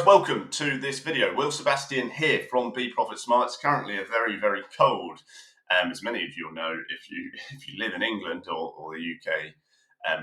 Welcome to this video. Will Sebastian here from Be Profit Smart. It's currently a very cold, as many of you will know if you live in England or the UK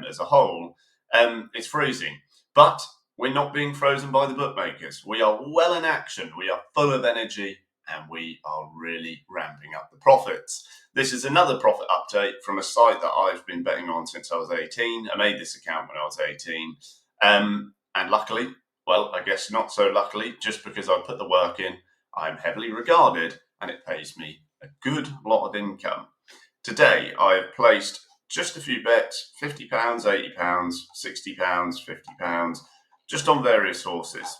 as a whole. It's freezing, but we're not being frozen by the bookmakers. We are well in action. We are full of energy, and we are really ramping up the profits. This is another profit update from a site that I've been betting on since I was 18. I made this account when I was 18, and luckily, well, I guess not so luckily, just because I put the work in, I'm heavily regarded and it pays me a good lot of income. Today, I've placed just a few bets, £50, £80, £60, £50, just on various horses.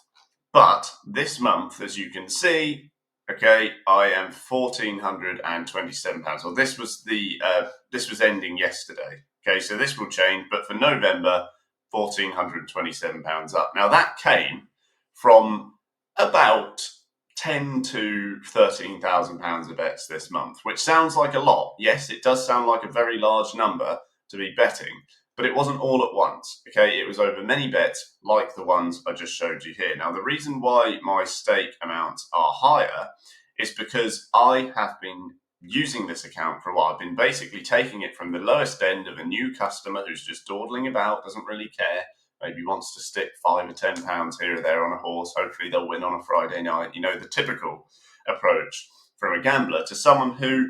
But this month, as you can see, okay, I am £1,427. Well, this was ending yesterday. Okay, so this will change, but for November, £1,427 up. Now that came from about £10,000 to £13,000 of bets this month, which sounds like a lot. Yes, it does sound like a very large number to be betting, but it wasn't all at once. Okay, it was over many bets like the ones I just showed you here. Now, the reason why my stake amounts are higher is because I have been using this account for a while. I've been basically taking it from the lowest end of a new customer who's just dawdling about, doesn't really care, maybe wants to stick £5 or £10 here or there on a horse. Hopefully they'll win on a Friday night. You know, the typical approach from a gambler, to someone who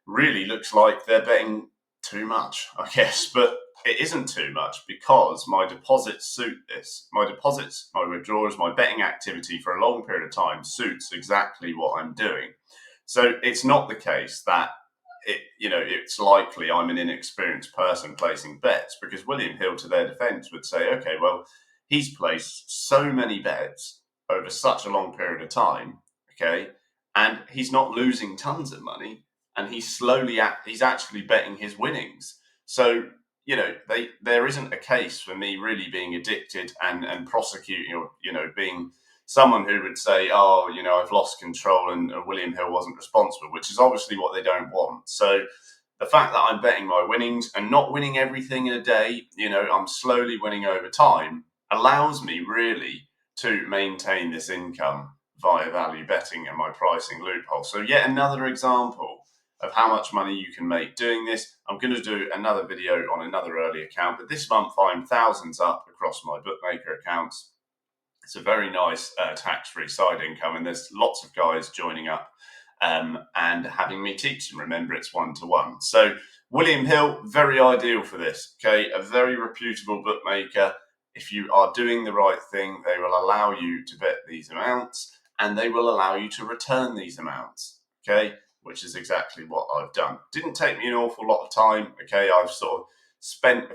really looks like they're betting too much, I guess. But it isn't too much because my deposits suit this. My deposits, my withdrawals, my betting activity for a long period of time suits exactly what I'm doing. So it's not the case that it's likely I'm an inexperienced person placing bets, because WilliamHill, to their defense, would say, okay, well, he's placed so many bets over such a long period of time, okay, and he's not losing tons of money, and he's actually betting his winnings. So, there isn't a case for me really being addicted and prosecuting, or, being someone who would say, oh, I've lost control and WilliamHill wasn't responsible, which is obviously what they don't want. So the fact that I'm betting my winnings and not winning everything in a day, I'm slowly winning over time, allows me really to maintain this income via value betting and my pricing loophole. So yet another example of how much money you can make doing this. I'm going to do another video on another early account, but this month I'm thousands up across my bookmaker accounts. It's a very nice tax-free side income, and there's lots of guys joining up and having me teach them. Remember, it's one-to-one. So WilliamHill, very ideal for this. Okay, a very reputable bookmaker. If you are doing the right thing, they will allow you to bet these amounts, and they will allow you to return these amounts. Okay, which is exactly what I've done. Didn't take me an awful lot of time. Okay, I've sort of spent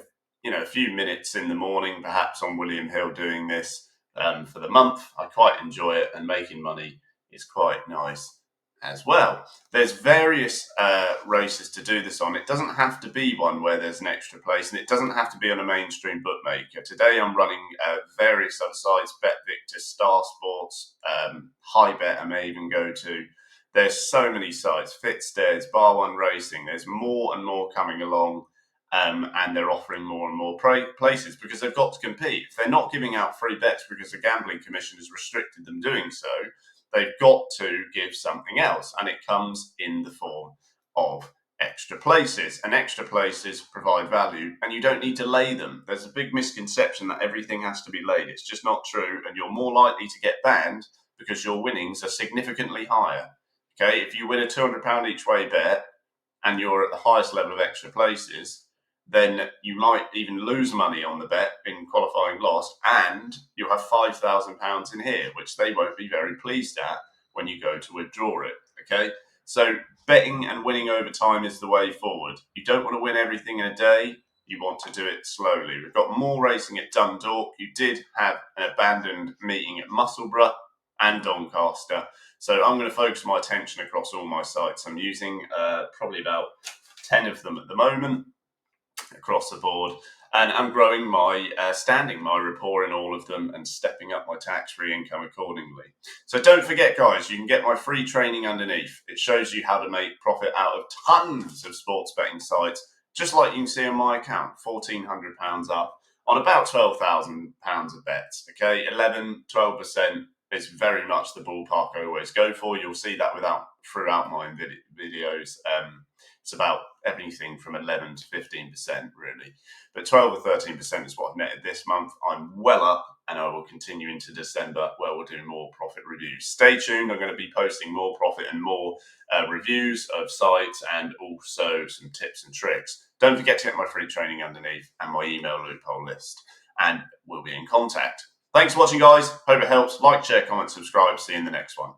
a few minutes in the morning, perhaps, on WilliamHill doing this. For the month. I quite enjoy it, and making money is quite nice as well. There's various races to do this on. It doesn't have to be one where there's an extra place, and it doesn't have to be on a mainstream bookmaker. Today I'm running various other sites, BetVictor, Star Sports, HighBet I may even go to. There's so many sites, Fitstairs, Bar One Racing. There's more and more coming along. And they're offering more and more places because they've got to compete. If they're not giving out free bets because the gambling commission has restricted them doing so, they've got to give something else, and it comes in the form of extra places. And extra places provide value, and you don't need to lay them. There's a big misconception that everything has to be laid. It's just not true, and you're more likely to get banned because your winnings are significantly higher. Okay, if you win a £200 each way bet and you're at the highest level of extra places, then you might even lose money on the bet in qualifying loss, and you'll have £5,000 in here, which they won't be very pleased at when you go to withdraw it. Okay, so betting and winning over time is the way forward. You don't want to win everything in a day. You want to do it slowly. We've got more racing at Dundalk. You did have an abandoned meeting at Musselburgh and Doncaster. So I'm going to focus my attention across all my sites. I'm using probably about 10 of them at the moment, across the board, and I'm growing my my rapport in all of them, and stepping up my tax-free income accordingly. So don't forget, guys, you can get my free training underneath. It shows you how to make profit out of tons of sports betting sites, just like you can see on my account, £1,400 up on about £12,000 of bets. Okay, 11-12% is very much the ballpark I always go for. You'll see that throughout my videos. It's about everything from 11 to 15%, really. But 12 or 13% is what I've netted this month. I'm well up, and I will continue into December, where we'll do more profit reviews. Stay tuned. I'm going to be posting more profit and more reviews of sites, and also some tips and tricks. Don't forget to get my free training underneath and my email loophole list, and we'll be in contact. Thanks for watching, guys. Hope it helps. Like, share, comment, subscribe. See you in the next one.